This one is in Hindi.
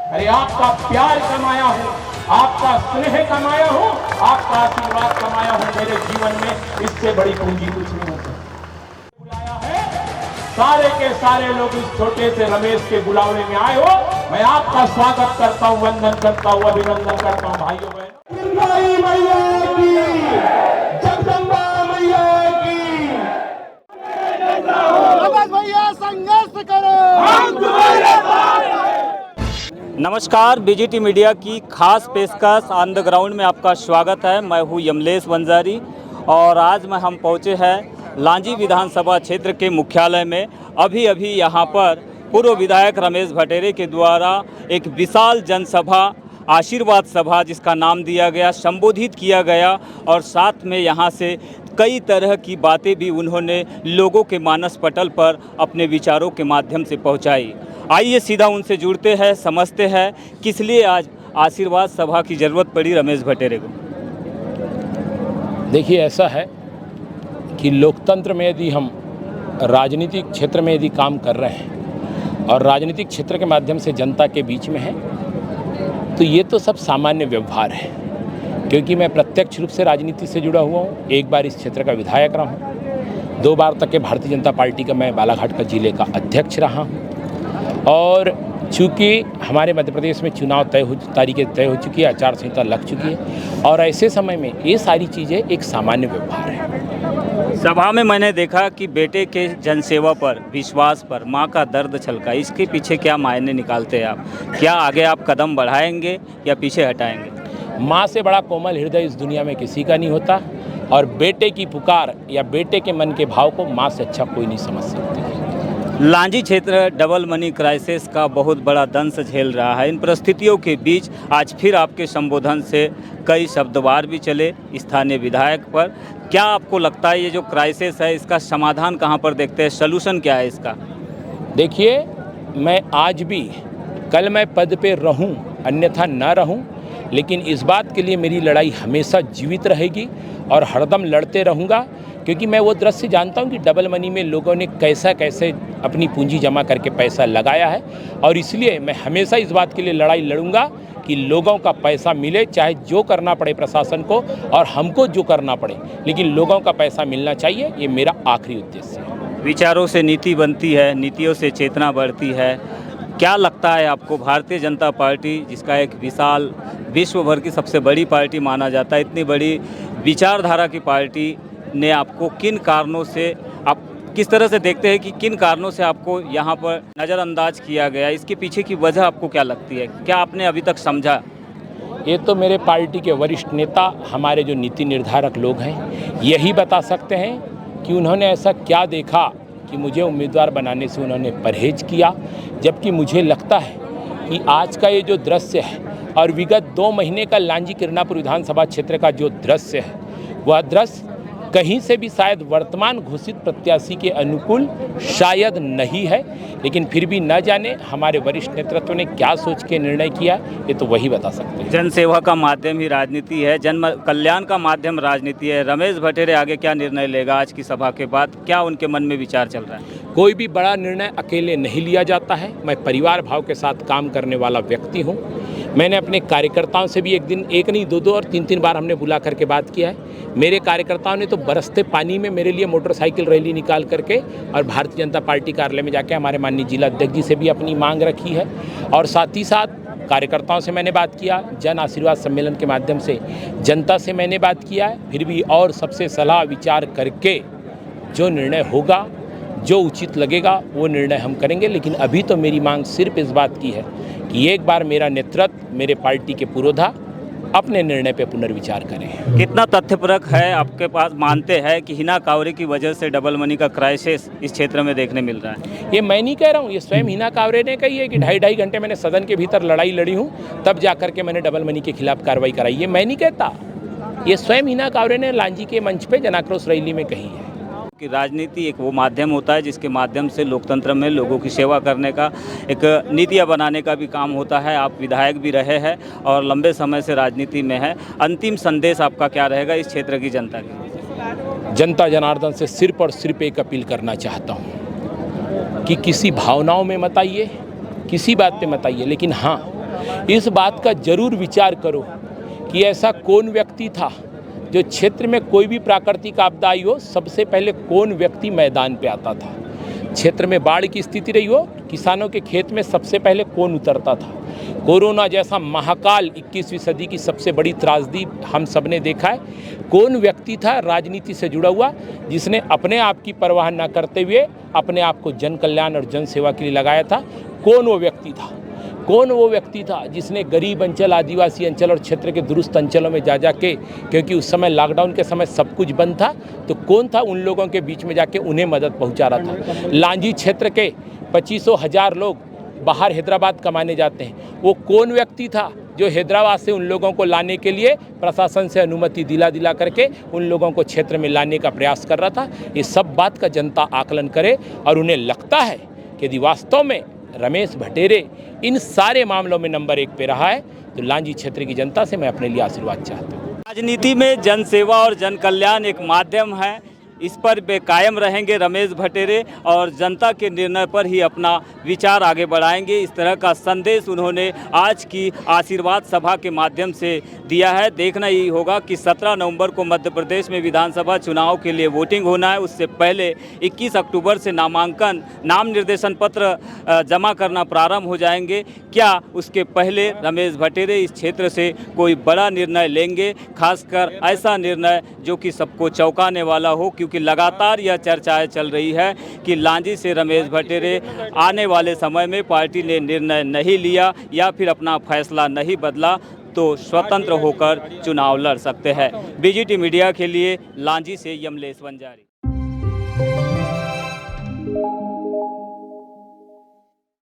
अरे आपका प्यार कमाया हूँ, आपका स्नेह कमाया हूँ, आपका आशीर्वाद कमाया हूँ मेरे जीवन में। इससे बड़ी पूंजी कुछ नहीं हो सकती। बुलाया है सारे के सारे लोग इस छोटे से रमेश के बुलावे में आए हो। मैं आपका स्वागत करता हूँ, वंदन करता हूँ, अभिनंदन करता हूँ भाइयों बहनों। मैया की, जगदम्बा मैया की। भैया संघर्ष करो, हम तुम्हारे साथ। नमस्कार, बीजीटी मीडिया की खास पेशकश ऑन द ग्राउंड में आपका स्वागत है। मैं हूं यमलेश वंजारी और आज हम पहुंचे हैं लांजी विधानसभा क्षेत्र के मुख्यालय में। अभी यहां पर पूर्व विधायक रमेश भटेरे के द्वारा एक विशाल जनसभा, आशीर्वाद सभा जिसका नाम दिया गया, संबोधित किया गया और साथ में यहां से कई तरह की बातें भी उन्होंने लोगों के मानस पटल पर अपने विचारों के माध्यम से पहुंचाई। आइए सीधा उनसे जुड़ते हैं, समझते हैं किस लिए आज आशीर्वाद सभा की ज़रूरत पड़ी रमेश भटेरे को। देखिए, ऐसा है कि लोकतंत्र में यदि हम राजनीतिक क्षेत्र में यदि काम कर रहे हैं और राजनीतिक क्षेत्र के माध्यम से जनता के बीच में हैं, तो ये तो सब सामान्य व्यवहार है। क्योंकि मैं प्रत्यक्ष रूप से राजनीति से जुड़ा हुआ हूँ, एक बार इस क्षेत्र का विधायक रहा हूँ, 2 बार तक के भारतीय जनता पार्टी का मैं बालाघाट का जिले का अध्यक्ष रहा हूँ। और चूँकि हमारे मध्य प्रदेश में चुनाव तारीखें तय हो चुकी है, आचार संहिता लग चुकी है और ऐसे समय में ये सारी चीज़ें एक सामान्य व्यवहार है। सभा में मैंने देखा कि बेटे के जनसेवा पर, विश्वास पर माँ का दर्द छलका। इसके पीछे क्या मायने निकालते हैं आप? क्या आगे आप कदम बढ़ाएंगे या पीछे हटाएंगे? माँ से बड़ा कोमल हृदय इस दुनिया में किसी का नहीं होता और बेटे की पुकार या बेटे के मन के भाव को माँ से अच्छा कोई नहीं समझ सकती। लांजी क्षेत्र डबल मनी क्राइसिस का बहुत बड़ा दंश झेल रहा है। इन परिस्थितियों के बीच आज फिर आपके संबोधन से कई शब्दवार भी चले स्थानीय विधायक पर। क्या आपको लगता है ये जो क्राइसिस है इसका समाधान कहाँ पर देखते हैं, सलूशन क्या है इसका? देखिए, मैं आज भी, कल मैं पद पे रहूं अन्यथा ना रहूं, लेकिन इस बात के लिए मेरी लड़ाई हमेशा जीवित रहेगी और हरदम लड़ते रहूंगा। क्योंकि मैं वो दृश्य जानता हूं कि डबल मनी में लोगों ने कैसा कैसे अपनी पूंजी जमा करके पैसा लगाया है और इसलिए मैं हमेशा इस बात के लिए लड़ाई लड़ूंगा कि लोगों का पैसा मिले, चाहे जो करना पड़े प्रशासन को और हमको जो करना पड़े, लेकिन लोगों का पैसा मिलना चाहिए। ये मेरा आखिरी उद्देश्य है। विचारों से नीति बनती है, नीतियों से चेतना बढ़ती है। क्या लगता है आपको, भारतीय जनता पार्टी जिसका एक विशाल, विश्व भर की सबसे बड़ी पार्टी माना जाता है, इतनी बड़ी विचारधारा की पार्टी ने आपको किन कारणों से, आप किस तरह से देखते हैं कि किन कारणों से आपको यहाँ पर नज़रअंदाज किया गया? इसके पीछे की वजह आपको क्या लगती है? क्या आपने अभी तक समझा? ये तो मेरे पार्टी के वरिष्ठ नेता, हमारे जो नीति निर्धारक लोग हैं, यही बता सकते हैं कि उन्होंने ऐसा क्या देखा कि मुझे उम्मीदवार बनाने से उन्होंने परहेज किया। जबकि मुझे लगता है कि आज का ये जो दृश्य है और विगत 2 महीने का लांजी किरणापुर विधानसभा क्षेत्र का जो दृश्य है, वह दृश्य कहीं से भी शायद वर्तमान घोषित प्रत्याशी के अनुकूल शायद नहीं है, लेकिन फिर भी न जाने हमारे वरिष्ठ नेतृत्व ने क्या सोच के निर्णय किया, ये तो वही बता सकते हैं। जनसेवा का माध्यम ही राजनीति है, जन कल्याण का माध्यम राजनीति है। रमेश भटेरे आगे क्या निर्णय लेगा आज की सभा के बाद? क्या उनके मन में विचार चल रहा है? कोई भी बड़ा निर्णय अकेले नहीं लिया जाता है। मैं परिवार भाव के साथ काम करने वाला व्यक्ति हूँ। मैंने अपने कार्यकर्ताओं से भी एक नहीं 2 और 3 बार हमने बुला करके बात किया है। मेरे कार्यकर्ताओं ने तो बरसते पानी में मेरे लिए मोटरसाइकिल रैली निकाल करके और भारतीय जनता पार्टी कार्यालय में जाके हमारे माननीय जिला अध्यक्ष जी से भी अपनी मांग रखी है। और साथ ही साथ कार्यकर्ताओं से मैंने बात किया, जन आशीर्वाद सम्मेलन के माध्यम से जनता से मैंने बात किया है। फिर भी और सबसे सलाह विचार करके जो निर्णय होगा, जो उचित लगेगा, वो निर्णय हम करेंगे। लेकिन अभी तो मेरी मांग सिर्फ इस बात की है कि एक बार मेरा नेतृत्व, मेरे पार्टी के पुरोधा अपने निर्णय पे पुनर्विचार करें। कितना तथ्यपरक है आपके पास, मानते हैं कि हिना कांवरे की वजह से डबल मनी का क्राइसिस इस क्षेत्र में देखने मिल रहा है? ये मैं नहीं कह रहा हूँ, ये स्वयं हिना कांवरे ने कही है कि 2.5 घंटे मैंने सदन के भीतर लड़ाई लड़ी हूँ, तब जाकर के मैंने डबल मनी के खिलाफ कार्रवाई कराई। ये मैं नहीं कहता, ये स्वयं हिना कांवरे ने लांजी के मंच पे जनाक्रोश रैली में कही है। कि राजनीति एक वो माध्यम होता है जिसके माध्यम से लोकतंत्र में लोगों की सेवा करने का, एक नीतियाँ बनाने का भी काम होता है। आप विधायक भी रहे हैं और लंबे समय से राजनीति में है। अंतिम संदेश आपका क्या रहेगा इस क्षेत्र की जनता की? जनता जनार्दन से सिर्फ और सिर्फ एक अपील करना चाहता हूँ कि किसी भावनाओं में मत आइए, किसी बात पे मत आइए, लेकिन हाँ, इस बात का जरूर विचार करो कि ऐसा कौन व्यक्ति था जो क्षेत्र में कोई भी प्राकृतिक आपदा आई हो सबसे पहले कौन व्यक्ति मैदान पे आता था। क्षेत्र में बाढ़ की स्थिति रही हो, किसानों के खेत में सबसे पहले कौन उतरता था। कोरोना जैसा महाकाल 21वीं सदी की सबसे बड़ी त्रासदी हम सब ने देखा है। कौन व्यक्ति था राजनीति से जुड़ा हुआ जिसने अपने आप की परवाह न करते हुए अपने आप को जन कल्याण और जन सेवा के लिए लगाया था। कौन वो व्यक्ति था, कौन वो व्यक्ति था जिसने गरीब अंचल, आदिवासी अंचल और क्षेत्र के दुरुस्त अंचलों में जा के, क्योंकि उस समय लॉकडाउन के समय सब कुछ बंद था, तो कौन था उन लोगों के बीच में जाके उन्हें मदद पहुंचा रहा था। लांजी क्षेत्र के 25,000 लोग बाहर हैदराबाद कमाने जाते हैं, वो कौन व्यक्ति था जो हैदराबाद से उन लोगों को लाने के लिए प्रशासन से अनुमति दिला करके उन लोगों को क्षेत्र में लाने का प्रयास कर रहा था। ये सब बात का जनता आकलन करे और उन्हें लगता है कि यदि वास्तव में रमेश भटेरे इन सारे मामलों में नंबर 1 पे रहा है तो लांजी क्षेत्र की जनता से मैं अपने लिए आशीर्वाद चाहता हूँ। राजनीति में जन सेवा और जन कल्याण एक माध्यम है, इस पर बेकायम रहेंगे रमेश भटेरे और जनता के निर्णय पर ही अपना विचार आगे बढ़ाएंगे। इस तरह का संदेश उन्होंने आज की आशीर्वाद सभा के माध्यम से दिया है। देखना ही होगा कि 17 नवंबर को मध्य प्रदेश में विधानसभा चुनाव के लिए वोटिंग होना है। उससे पहले 21 अक्टूबर से नाम निर्देशन पत्र जमा करना प्रारंभ हो जाएंगे। क्या उसके पहले रमेश भटेरे इस क्षेत्र से कोई बड़ा निर्णय लेंगे, खासकर ऐसा निर्णय जो कि सबको चौंकाने वाला हो, क्योंकि लगातार यह चर्चाएं चल रही है कि लांजी से रमेश भटेरे आने वाले समय में पार्टी ने निर्णय नहीं लिया या फिर अपना फैसला नहीं बदला तो स्वतंत्र होकर चुनाव लड़ सकते हैं। बीजीटी मीडिया के लिए लांजी से यमलेश वंजारी।